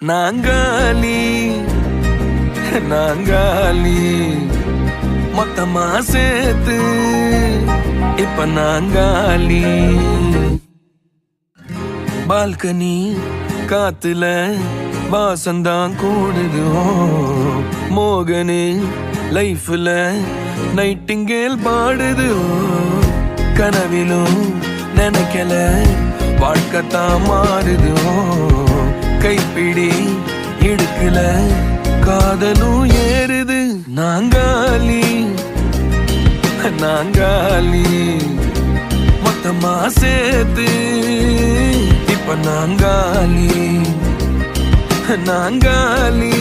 நாங்காலி நாங்காலி மொத்தமா சேர்த்து இப்ப நாங்காலி. பால்கனி காத்துல வாசந்தான் கூடுது. மோகனு லைஃப்ல நைட்டிங்கேல் பாடுது. கனவிலும் நினைக்கல வாழ்க்கைத்தான் மாறுது. கைப்பிடி இடுக்கல காதலும் ஏறுது. நாங்காலி நாங்காலி மொத்தமா சேர்த்து இப்ப நாங்காலி நாங்காலி.